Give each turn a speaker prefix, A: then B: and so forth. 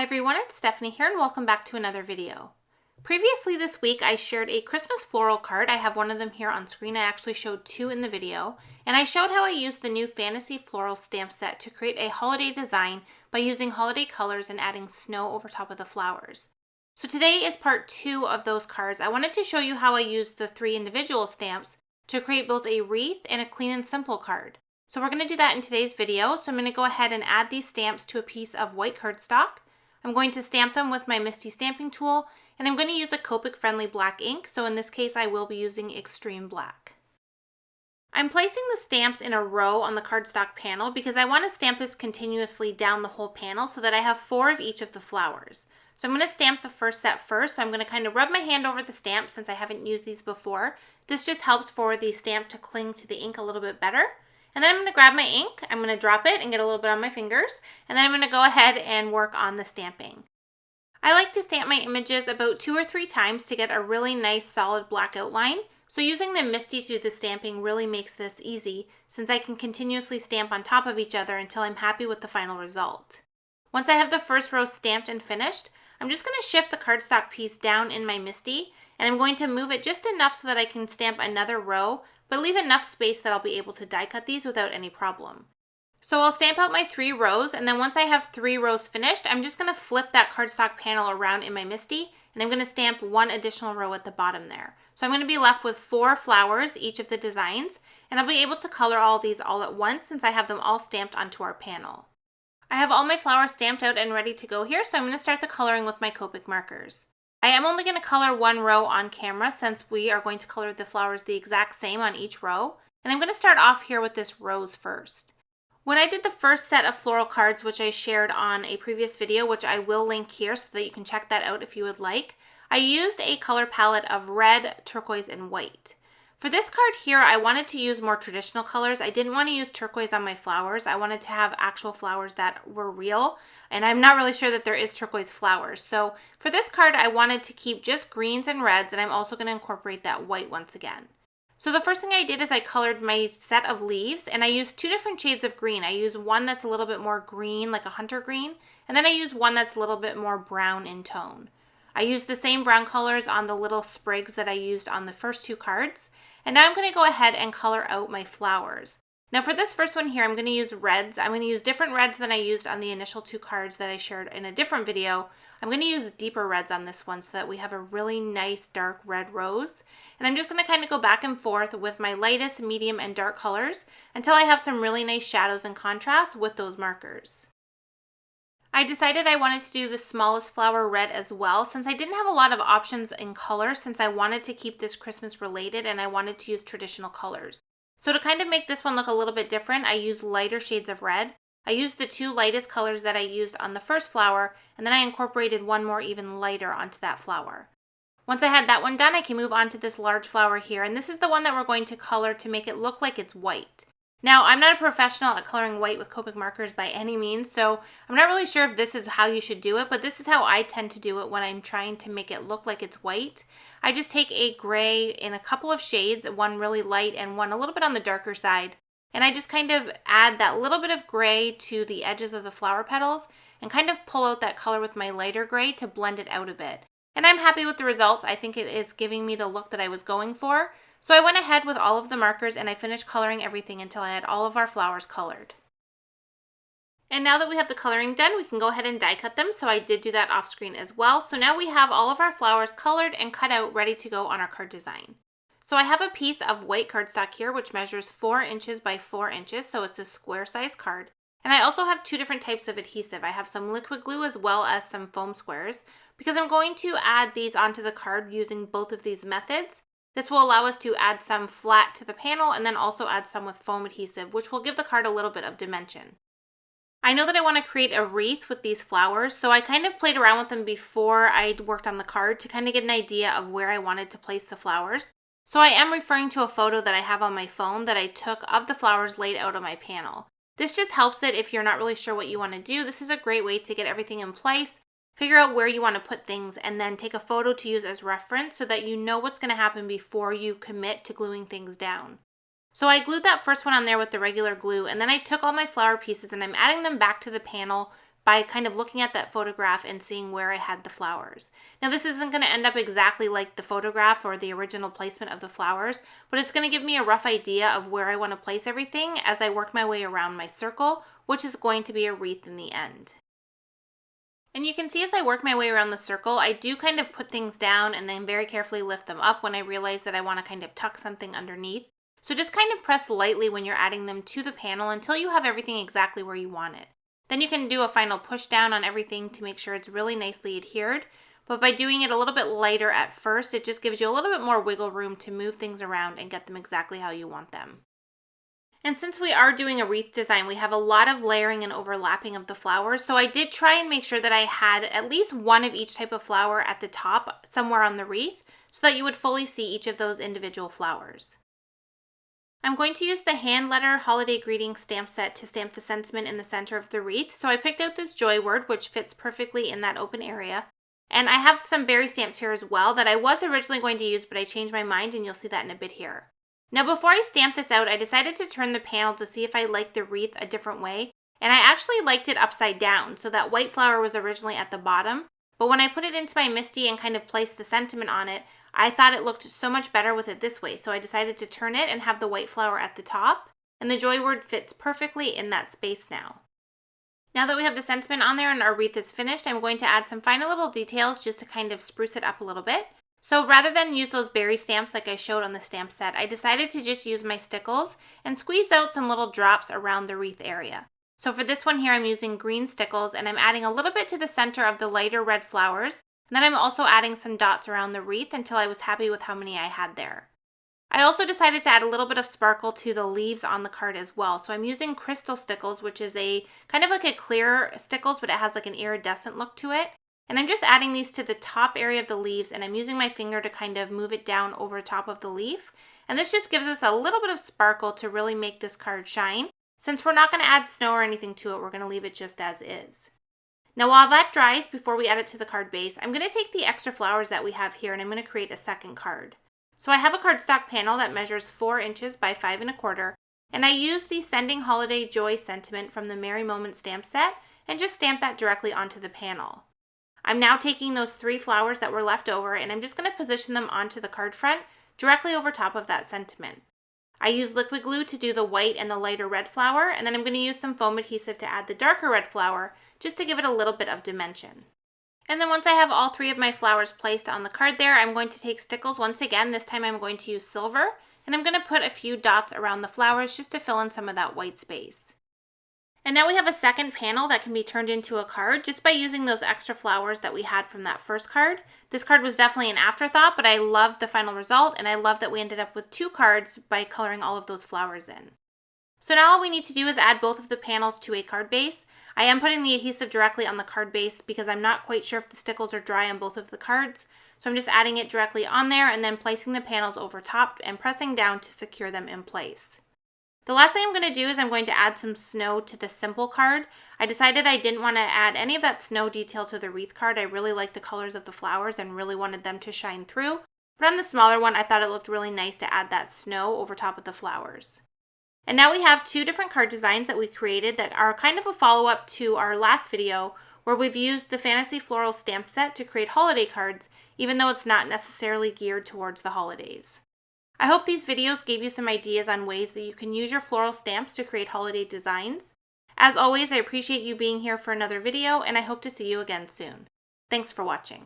A: everyone, it's Stephanie here and welcome back to another video. Previously this week I shared a Christmas floral card. I have one of them here on screen. I actually showed two in the video, and I showed how I used the new Fantasy Floral stamp set to create a holiday design by using holiday colors and adding snow over top of the flowers. So today is part 2 of those cards. I wanted to show you how I used the 3 individual stamps to create both a wreath and a clean and simple card. So we're going to do that in today's video. So I'm going to go ahead and add these stamps to a piece of white cardstock. I'm going to stamp them with my Misty stamping tool, and I'm going to use a Copic friendly black ink. So in this case, I will be using Extreme Black. I'm placing the stamps in a row on the cardstock panel because I want to stamp this continuously down the whole panel so that I have 4 of each of the flowers. So I'm going to stamp the first set first. So I'm going to kind of rub my hand over the stamp since I haven't used these before. This just helps for the stamp to cling to the ink a little bit better. And then I'm going to grab my ink, I'm going to drop it and get a little bit on my fingers, and then I'm going to go ahead and work on the stamping. I like to stamp my images about 2 or 3 times to get a really nice solid black outline. So using the Misty to do the stamping really makes this easy since I can continuously stamp on top of each other until I'm happy with the final result. Once I have the first row stamped and finished, I'm just going to shift the cardstock piece down in my Misty, and I'm going to move it just enough so that I can stamp another row, but leave enough space that I'll be able to die cut these without any problem. So I'll stamp out my 3 rows, and then once I have 3 rows finished, I'm just going to flip that cardstock panel around in my Misty, and I'm going to stamp 1 additional row at the bottom there. So I'm going to be left with 4 flowers, each of the designs, and I'll be able to color all these all at once since I have them all stamped onto our panel. I have all my flowers stamped out and ready to go here, so I'm going to start the coloring with my Copic markers. I am only going to color 1 row on camera since we are going to color the flowers the exact same on each row. And I'm going to start off here with this rose first. When I did the first set of floral cards, which I shared on a previous video, which I will link here so that you can check that out if you would like, I used a color palette of red, turquoise, and white. For this card here, I wanted to use more traditional colors. I didn't want to use turquoise on my flowers. I wanted to have actual flowers that were real, and I'm not really sure that there is turquoise flowers. So for this card, I wanted to keep just greens and reds, and I'm also going to incorporate that white once again. So the first thing I did is I colored my set of leaves, and I used 2 different shades of green. I used one that's a little bit more green, like a hunter green, and then I used one that's a little bit more brown in tone. I used the same brown colors on the little sprigs that I used on the first 2 cards. And now I'm going to go ahead and color out my flowers. Now for this first one here, I'm going to use reds. I'm going to use different reds than I used on the initial 2 cards that I shared in a different video. I'm going to use deeper reds on this one so that we have a really nice dark red rose. And I'm just going to kind of go back and forth with my lightest, medium, and dark colors until I have some really nice shadows and contrast with those markers. I decided I wanted to do the smallest flower red as well since I didn't have a lot of options in color since I wanted to keep this Christmas related and I wanted to use traditional colors. So to kind of make this one look a little bit different, I used lighter shades of red. I used the 2 lightest colors that I used on the first flower, and then I incorporated one more even lighter onto that flower. Once I had that one done, I can move on to this large flower here, and this is the one that we're going to color to make it look like it's white. Now, I'm not a professional at coloring white with Copic markers by any means, so I'm not really sure if this is how you should do it, but this is how I tend to do it when I'm trying to make it look like it's white. I just take a gray in a couple of shades, one really light and one a little bit on the darker side, and I just kind of add that little bit of gray to the edges of the flower petals and kind of pull out that color with my lighter gray to blend it out a bit. And I'm happy with the results. I think it is giving me the look that I was going for. So I went ahead with all of the markers and I finished coloring everything until I had all of our flowers colored. And now that we have the coloring done, we can go ahead and die cut them. So I did do that off screen as well. So now we have all of our flowers colored and cut out, ready to go on our card design. So I have a piece of white cardstock here, which measures 4 inches by 4 inches. So it's a square size card. And I also have 2 different types of adhesive. I have some liquid glue as well as some foam squares because I'm going to add these onto the card using both of these methods. This will allow us to add some flat to the panel and then also add some with foam adhesive, which will give the card a little bit of dimension. I know that I want to create a wreath with these flowers, so I kind of played around with them before I worked on the card to kind of get an idea of where I wanted to place the flowers. So I am referring to a photo that I have on my phone that I took of the flowers laid out on my panel. This just helps it if you're not really sure what you want to do. This is a great way to get everything in place, figure out where you want to put things, and then take a photo to use as reference so that you know what's going to happen before you commit to gluing things down. So I glued that first one on there with the regular glue, and then I took all my flower pieces and I'm adding them back to the panel by kind of looking at that photograph and seeing where I had the flowers. Now this isn't going to end up exactly like the photograph or the original placement of the flowers, but it's going to give me a rough idea of where I want to place everything as I work my way around my circle, which is going to be a wreath in the end. And you can see as I work my way around the circle, I do kind of put things down and then very carefully lift them up when I realize that I want to kind of tuck something underneath. So just kind of press lightly when you're adding them to the panel until you have everything exactly where you want it. Then you can do a final push down on everything to make sure it's really nicely adhered. But by doing it a little bit lighter at first, it just gives you a little bit more wiggle room to move things around and get them exactly how you want them. And since we are doing a wreath design, we have a lot of layering and overlapping of the flowers. So I did try and make sure that I had at least one of each type of flower at the top somewhere on the wreath so that you would fully see each of those individual flowers. I'm going to use the hand letter holiday greeting stamp set to stamp the sentiment in the center of the wreath. So I picked out this joy word, which fits perfectly in that open area. And I have some berry stamps here as well that I was originally going to use, but I changed my mind and you'll see that in a bit here. Now before I stamped this out, I decided to turn the panel to see if I liked the wreath a different way. And I actually liked it upside down, so that white flower was originally at the bottom. But when I put it into my MISTI and kind of placed the sentiment on it, I thought it looked so much better with it this way, so I decided to turn it and have the white flower at the top, and the joy word fits perfectly in that space now. Now that we have the sentiment on there and our wreath is finished, I'm going to add some final little details just to kind of spruce it up a little bit. So rather than use those berry stamps like I showed on the stamp set, I decided to just use my stickles and squeeze out some little drops around the wreath area. So for this one here, I'm using green stickles and I'm adding a little bit to the center of the lighter red flowers. And then I'm also adding some dots around the wreath until I was happy with how many I had there. I also decided to add a little bit of sparkle to the leaves on the card as well. So I'm using crystal stickles, which is a kind of like a clear stickles, but it has like an iridescent look to it. And I'm just adding these to the top area of the leaves and I'm using my finger to kind of move it down over top of the leaf. And this just gives us a little bit of sparkle to really make this card shine. Since we're not going to add snow or anything to it, we're going to leave it just as is. Now while that dries, before we add it to the card base, I'm going to take the extra flowers that we have here and I'm going to create a second card. So I have a cardstock panel that measures 4 inches by 5 1/4, and I use the Sending Holiday Joy sentiment from the Merry Moment stamp set and just stamp that directly onto the panel. I'm now taking those 3 flowers that were left over and I'm just going to position them onto the card front directly over top of that sentiment. I use liquid glue to do the white and the lighter red flower, and then I'm going to use some foam adhesive to add the darker red flower just to give it a little bit of dimension. And then once I have all 3 of my flowers placed on the card there, I'm going to take stickles once again. This time I'm going to use silver, and I'm going to put a few dots around the flowers just to fill in some of that white space. And now we have a second panel that can be turned into a card just by using those extra flowers that we had from that first card. This card was definitely an afterthought, but I loved the final result, and I love that we ended up with 2 cards by coloring all of those flowers in. So now all we need to do is add both of the panels to a card base. I am putting the adhesive directly on the card base because I'm not quite sure if the stickles are dry on both of the cards. So I'm just adding it directly on there and then placing the panels over top and pressing down to secure them in place. The last thing I'm going to do is I'm going to add some snow to the simple card. I decided I didn't want to add any of that snow detail to the wreath card. I really like the colors of the flowers and really wanted them to shine through. But on the smaller one, I thought it looked really nice to add that snow over top of the flowers. And now we have 2 different card designs that we created that are kind of a follow-up to our last video where we've used the Fantasy Floral stamp set to create holiday cards, even though it's not necessarily geared towards the holidays. I hope these videos gave you some ideas on ways that you can use your floral stamps to create holiday designs. As always, I appreciate you being here for another video, and I hope to see you again soon. Thanks for watching.